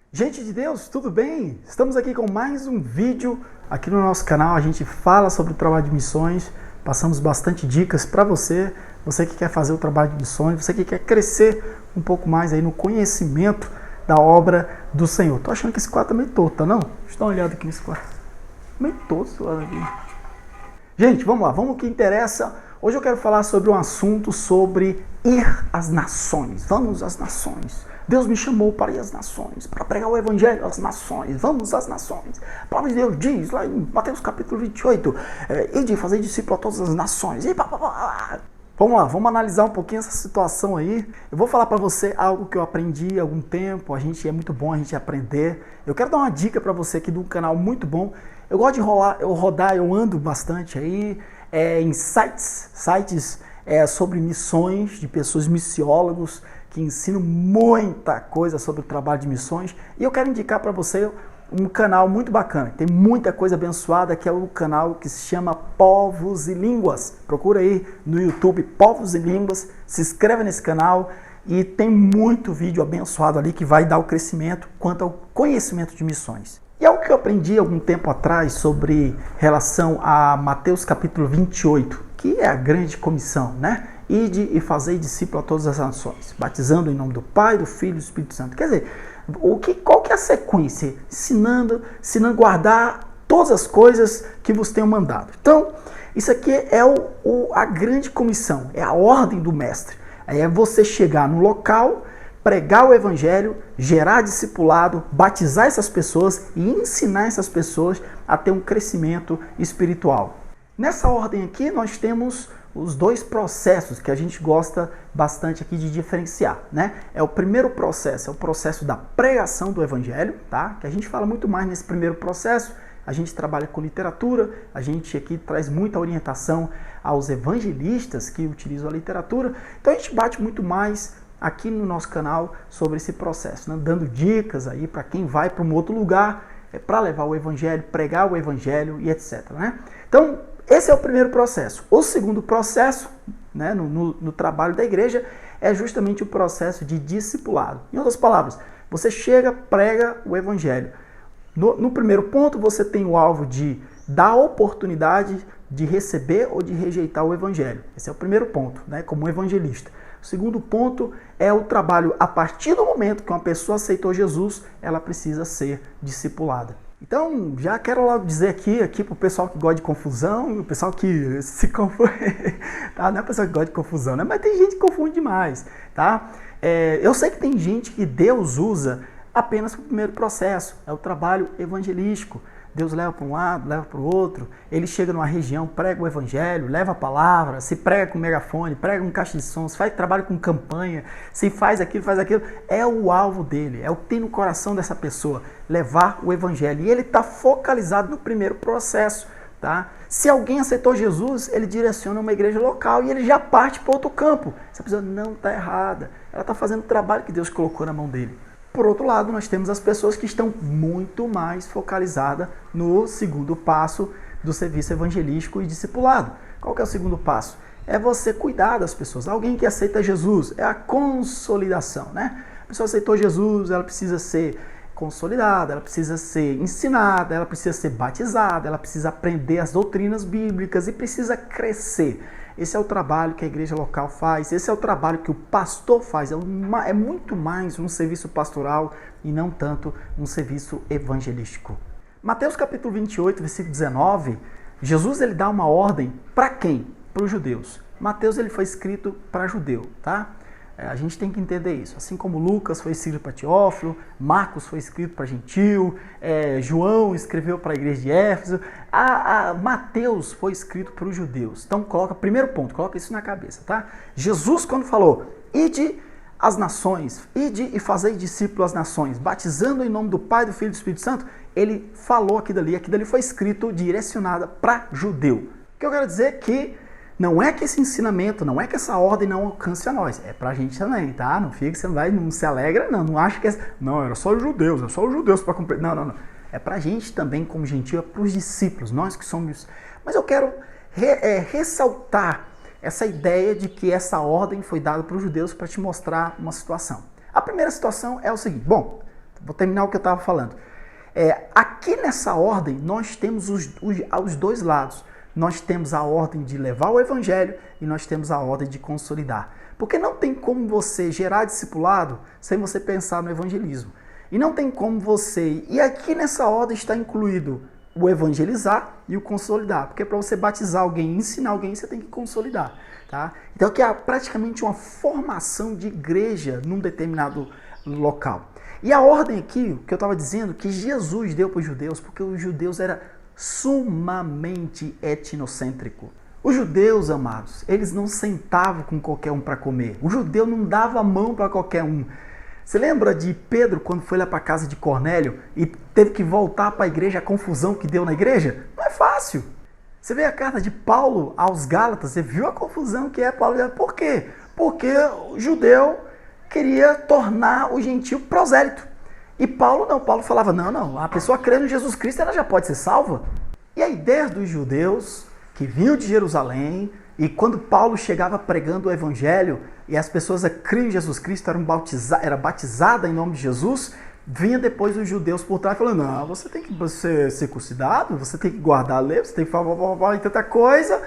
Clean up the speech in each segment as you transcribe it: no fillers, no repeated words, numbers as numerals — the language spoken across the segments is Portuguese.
Gente de Deus, tudo bem? Estamos aqui com mais um vídeo aqui no nosso canal. A gente fala sobre o trabalho de missões, passamos bastante dicas para você, você que quer fazer o trabalho de missões, você que quer crescer um pouco mais aí no conhecimento da obra do Senhor. Tô achando que esse quadro tá meio torto, tá não? Deixa eu dar uma olhada aqui nesse quadro. Meio torto aqui. Gente, vamos lá, vamos ao que interessa. Hoje eu quero falar sobre um assunto sobre ir às nações. Vamos às nações. Deus me chamou para ir às nações, para pregar o evangelho às nações. Vamos às nações. A palavra de Deus diz lá em Mateus capítulo 28, ide fazer discípulo a todas as nações. E vamos lá, vamos analisar um pouquinho essa situação aí. Eu vou falar para você algo que eu aprendi há algum tempo. É muito bom a gente aprender. Eu quero dar uma dica para você aqui de um canal muito bom. Eu gosto de eu ando bastante aí em sites sobre missões, de pessoas missiólogos, que ensinam muita coisa sobre o trabalho de missões. E eu quero indicar para você um canal muito bacana, tem muita coisa abençoada, que é o canal que se chama Povos e Línguas. Procura aí no YouTube, Povos e Línguas, se inscreve nesse canal e tem muito vídeo abençoado ali que vai dar o crescimento quanto ao conhecimento de missões. E é o que eu aprendi algum tempo atrás sobre relação a Mateus capítulo 28, que é a grande comissão, né? Ide e fazei discípulo a todas as nações, batizando em nome do Pai, do Filho e do Espírito Santo. Quer dizer, qual que é a sequência? Ensinando a guardar todas as coisas que vos tenho mandado. Então, isso aqui é a grande comissão, é a ordem do mestre. Aí é você chegar no local, pregar o evangelho, gerar discipulado, batizar essas pessoas e ensinar essas pessoas a ter um crescimento espiritual. Nessa ordem aqui nós temos os dois processos que a gente gosta bastante aqui de diferenciar, né? É o primeiro processo, é o processo da pregação do evangelho, tá? Que a gente fala muito mais nesse primeiro processo. A gente trabalha com literatura, a gente aqui traz muita orientação aos evangelistas que utilizam a literatura. Então a gente bate muito mais aqui no nosso canal sobre esse processo, né? Dando dicas aí para quem vai para um outro lugar para levar o evangelho, pregar o evangelho e etc, né? Então, esse é o primeiro processo. O segundo processo, né, no trabalho da igreja, é justamente o processo de discipulado. Em outras palavras, você chega, prega o evangelho. No primeiro ponto, você tem o alvo de dar oportunidade de receber ou de rejeitar o evangelho. Esse é o primeiro ponto, né, como evangelista. O segundo ponto é o trabalho a partir do momento que uma pessoa aceitou Jesus, ela precisa ser discipulada. Então, já quero logo dizer aqui para o pessoal que gosta de confusão, o pessoal que se confunde, tá? Não é o pessoal que gosta de confusão, né? Mas tem gente que confunde demais, tá? Eu sei que tem gente que Deus usa apenas para o primeiro processo, é o trabalho evangelístico. Deus leva para um lado, leva para o outro, ele chega numa região, prega o evangelho, leva a palavra, se prega com megafone, prega com caixa de som, se faz trabalho com campanha, se faz aquilo, é o alvo dele, é o que tem no coração dessa pessoa, levar o evangelho. E ele está focalizado no primeiro processo, tá? Se alguém aceitou Jesus, ele direciona uma igreja local e ele já parte para outro campo. Essa pessoa não está errada, ela está fazendo o trabalho que Deus colocou na mão dele. Por outro lado, nós temos as pessoas que estão muito mais focalizadas no segundo passo do serviço evangelístico e discipulado. Qual que é o segundo passo? É você cuidar das pessoas. Alguém que aceita Jesus, é a consolidação, né? A pessoa aceitou Jesus, ela precisa ser consolidada, ela precisa ser ensinada, ela precisa ser batizada, ela precisa aprender as doutrinas bíblicas e precisa crescer. Esse é o trabalho que a igreja local faz, esse é o trabalho que o pastor faz, é muito mais um serviço pastoral e não tanto um serviço evangelístico. Mateus capítulo 28, versículo 19, Jesus ele dá uma ordem para quem? Para os judeus. Mateus ele foi escrito para judeu, tá? A gente tem que entender isso. Assim como Lucas foi escrito para Teófilo, Marcos foi escrito para gentil, João escreveu para a igreja de Éfeso, Mateus foi escrito para os judeus. Então, primeiro ponto, coloca isso na cabeça, tá? Jesus, quando falou, ide às nações, ide e fazei discípulo às nações, batizando em nome do Pai, do Filho e do Espírito Santo, ele falou aquilo dali foi escrito, direcionada para judeu. O que eu quero dizer é que não é que esse ensinamento, não é que essa ordem não alcance a nós. É pra gente também, tá? Não fica que você não se alegra, não acha que não, era só os judeus para cumprir. Não. É pra gente também, como gentil, é pros discípulos, nós que somos. Mas eu quero ressaltar essa ideia de que essa ordem foi dada para os judeus para te mostrar uma situação. A primeira situação é o seguinte, bom, Vou terminar o que eu estava falando. Aqui nessa ordem, nós temos os dois lados. Nós temos a ordem de levar o evangelho e nós temos a ordem de consolidar. Porque não tem como você gerar discipulado sem você pensar no evangelismo. E não tem como você... E aqui nessa ordem está incluído o evangelizar e o consolidar. Porque para você batizar alguém e ensinar alguém, você tem que consolidar. Tá? Então, que é praticamente uma formação de igreja num determinado local. E a ordem aqui, que eu estava dizendo, que Jesus deu para os judeus, porque os judeus eram sumamente etnocêntricos. Os judeus, amados, eles não sentavam com qualquer um para comer. O judeu não dava a mão para qualquer um. Você lembra de Pedro, quando foi lá para a casa de Cornélio e teve que voltar para a igreja, a confusão que deu na igreja? Não é fácil. Você vê a carta de Paulo aos Gálatas, você viu a confusão que é Paulo? Por quê? Porque o judeu queria tornar o gentio prosélito. E Paulo não, Paulo falava, não, a pessoa crendo em Jesus Cristo, ela já pode ser salva. E a ideia dos judeus que vinham de Jerusalém, e quando Paulo chegava pregando o evangelho, e as pessoas criam em Jesus Cristo, era batizada em nome de Jesus, vinha depois os judeus por trás falando, não, você tem que ser circuncidado, você tem que guardar a lei, você tem que falar e tanta coisa.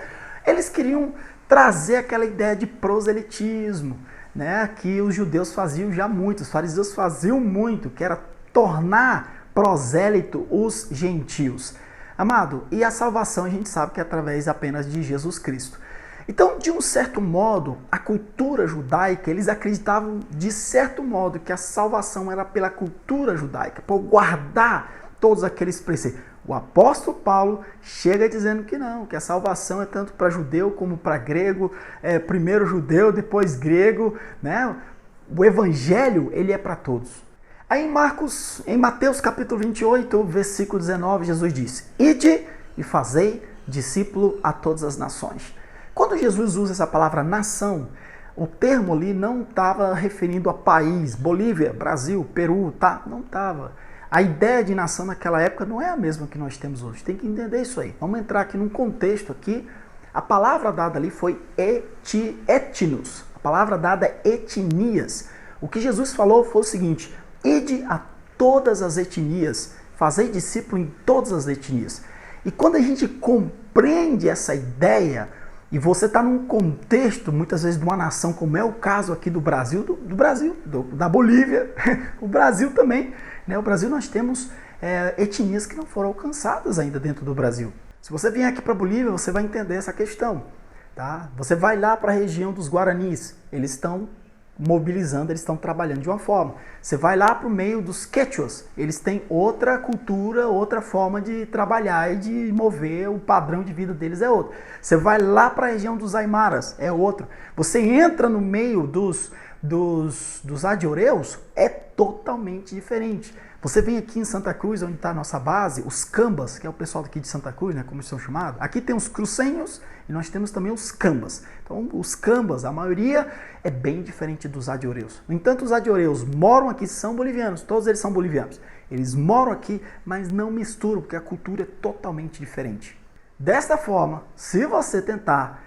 Eles queriam trazer aquela ideia de proselitismo, né, que os judeus faziam já muito, os fariseus faziam muito, que era tornar prosélito os gentios. Amado, e a salvação a gente sabe que é através apenas de Jesus Cristo. Então, de um certo modo, a cultura judaica, eles acreditavam de certo modo que a salvação era pela cultura judaica, por guardar todos aqueles preceitos. O apóstolo Paulo chega dizendo que não, que a salvação é tanto para judeu como para grego, primeiro judeu, depois grego, né? O evangelho, ele é para todos. Aí em Mateus capítulo 28, versículo 19, Jesus disse, ide e fazei discípulo a todas as nações. Quando Jesus usa essa palavra nação, o termo ali não estava referindo a país, Bolívia, Brasil, Peru, tá? Não estava. A ideia de nação naquela época não é a mesma que nós temos hoje. Tem que entender isso aí. Vamos entrar aqui num contexto aqui. A palavra dada ali foi etnos. A palavra dada é etnias. O que Jesus falou foi o seguinte, ide a todas as etnias, fazei discípulo em todas as etnias. E quando a gente compreende essa ideia, e você está num contexto, muitas vezes, de uma nação, como é o caso aqui do Brasil, da Bolívia, o Brasil também, né? O Brasil nós temos etnias que não foram alcançadas ainda dentro do Brasil. Se você vier aqui para a Bolívia, você vai entender essa questão. Tá? Você vai lá para a região dos Guaranis, eles estão mobilizando, eles estão trabalhando de uma forma. Você vai lá para o meio dos Quechuas, eles têm outra cultura, outra forma de trabalhar e de mover, o padrão de vida deles é outro. Você vai lá para a região dos Aimaras, é outro. Você entra no meio dos Adioreus, é totalmente diferente. Você vem aqui em Santa Cruz, onde está a nossa base, os Cambas, que é o pessoal daqui de Santa Cruz, né, como são chamados. Aqui tem os Crucenhos e nós temos também os Cambas. Então, os Cambas, a maioria, é bem diferente dos Adioreus. No entanto, os Adioreus moram aqui, são bolivianos, todos eles são bolivianos. Eles moram aqui, mas não misturam, porque a cultura é totalmente diferente. Desta forma, se você tentar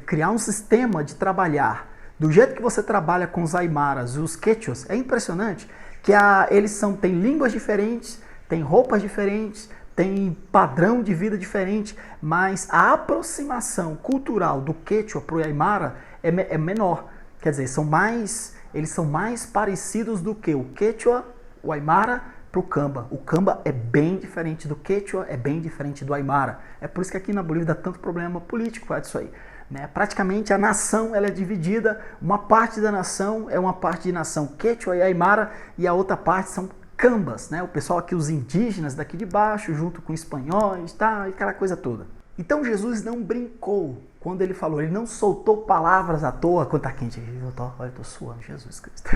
criar um sistema de trabalhar do jeito que você trabalha com os Aimaras e os Quechuas, é impressionante que eles têm línguas diferentes, têm roupas diferentes, têm padrão de vida diferente, mas a aproximação cultural do Quechua para o Aimara é menor. Quer dizer, eles são mais parecidos do que o Quechua, o Aimara, para o Camba. O Camba é bem diferente do Quechua, é bem diferente do Aimara. É por isso que aqui na Bolívia dá tanto problema político com isso aí. Né? Praticamente a nação ela é dividida, uma parte da nação é uma parte de nação Quechua e Aimara e a outra parte são Cambas, né? O pessoal aqui, os indígenas daqui de baixo, junto com espanhóis, tá? E aquela coisa toda. Então Jesus não brincou quando ele falou, ele não soltou palavras à toa quando tá quente. Olha, eu tô suando, Jesus Cristo.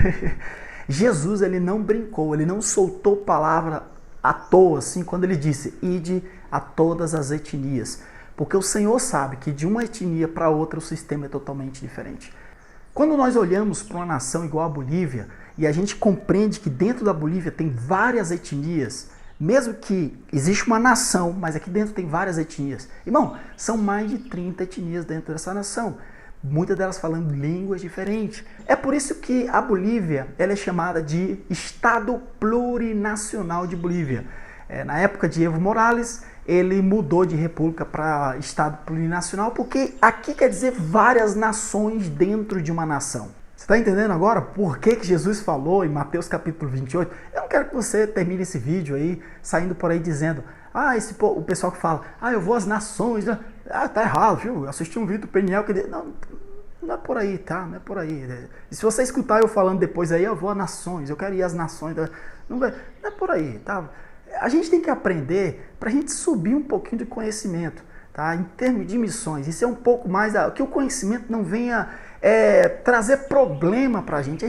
Jesus, ele não brincou, ele não soltou palavra à toa, assim, quando ele disse, ide a todas as etnias. Porque o Senhor sabe que de uma etnia para outra o sistema é totalmente diferente. Quando nós olhamos para uma nação igual a Bolívia, e a gente compreende que dentro da Bolívia tem várias etnias, mesmo que existe uma nação, mas aqui dentro tem várias etnias. Irmão, são mais de 30 etnias dentro dessa nação. muitas delas falando línguas diferentes. É por isso que a Bolívia ela é chamada de Estado Plurinacional de Bolívia. Na época de Evo Morales, ele mudou de república para Estado Plurinacional, porque aqui quer dizer várias nações dentro de uma nação. Você está entendendo agora por que Jesus falou em Mateus capítulo 28? Eu não quero que você termine esse vídeo aí, saindo por aí dizendo, o pessoal que fala, eu vou às nações, né? Tá errado, viu? Eu assisti um vídeo do Peniel que diz, não é por aí, tá? Não é por aí. E se você escutar eu falando depois aí, eu vou às nações, eu quero ir às nações, não é por aí, tá? A gente tem que aprender para a gente subir um pouquinho de conhecimento, tá? Em termos de missões, isso é um pouco mais, que o conhecimento não venha trazer problema para a gente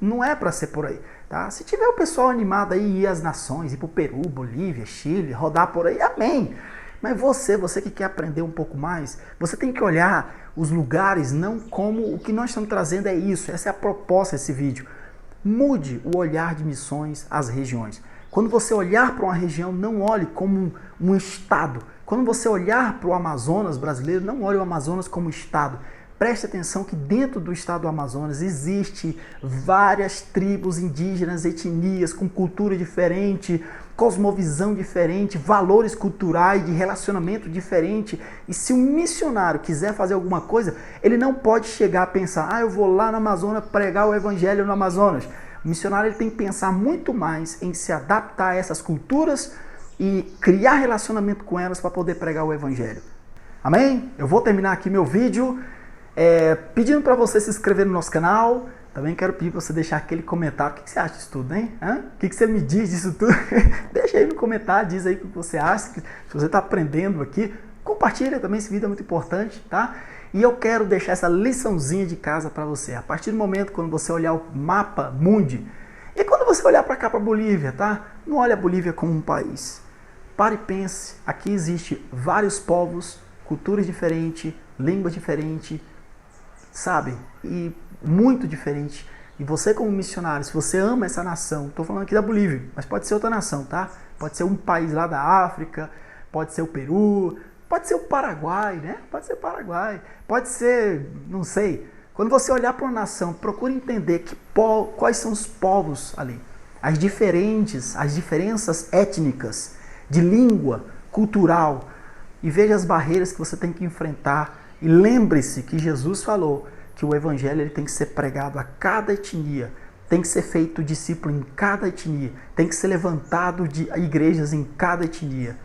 não é para ser por aí, tá? Se tiver o pessoal animado aí, ir às nações, ir para o Peru, Bolívia, Chile, rodar por aí, amém! Mas você que quer aprender um pouco mais, você tem que olhar os lugares não como o que nós estamos trazendo é isso, essa é a proposta desse vídeo. Mude o olhar de missões às regiões. Quando você olhar para uma região, não olhe como um estado. Quando você olhar para o Amazonas brasileiro, não olhe o Amazonas como estado. Preste atenção que dentro do estado do Amazonas existe várias tribos indígenas, etnias, com cultura diferente, cosmovisão diferente, valores culturais, de relacionamento diferente. E se um missionário quiser fazer alguma coisa, ele não pode chegar a pensar, eu vou lá no Amazonas pregar o evangelho no Amazonas. O missionário ele tem que pensar muito mais em se adaptar a essas culturas e criar relacionamento com elas para poder pregar o evangelho. Amém? Eu vou terminar aqui meu vídeo pedindo para você se inscrever no nosso canal. Também quero pedir para você deixar aquele comentário. O que você acha disso tudo, hein? O que você me diz disso tudo? Deixa aí no comentário, diz aí o que você acha. Se você está aprendendo aqui, compartilha também, esse vídeo é muito importante, tá? E eu quero deixar essa liçãozinha de casa para você. A partir do momento quando você olhar o mapa mundi, e quando você olhar para cá, para a Bolívia, tá? Não olha a Bolívia como um país. Pare e pense, aqui existe vários povos, culturas diferentes, línguas diferentes, sabe? E muito diferente. E você como missionário, se você ama essa nação, estou falando aqui da Bolívia, mas pode ser outra nação, tá? Pode ser um país lá da África, pode ser o Peru, pode ser o Paraguai, né? Pode ser o Paraguai, pode ser, não sei. Quando você olhar para uma nação, procure entender quais são os povos ali, as diferenças étnicas, de língua, cultural, e veja as barreiras que você tem que enfrentar. E lembre-se que Jesus falou que o evangelho ele tem que ser pregado a cada etnia, tem que ser feito discípulo em cada etnia, tem que ser levantado de igrejas em cada etnia.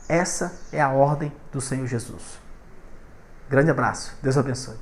Essa é a ordem do Senhor Jesus. Grande abraço. Deus abençoe.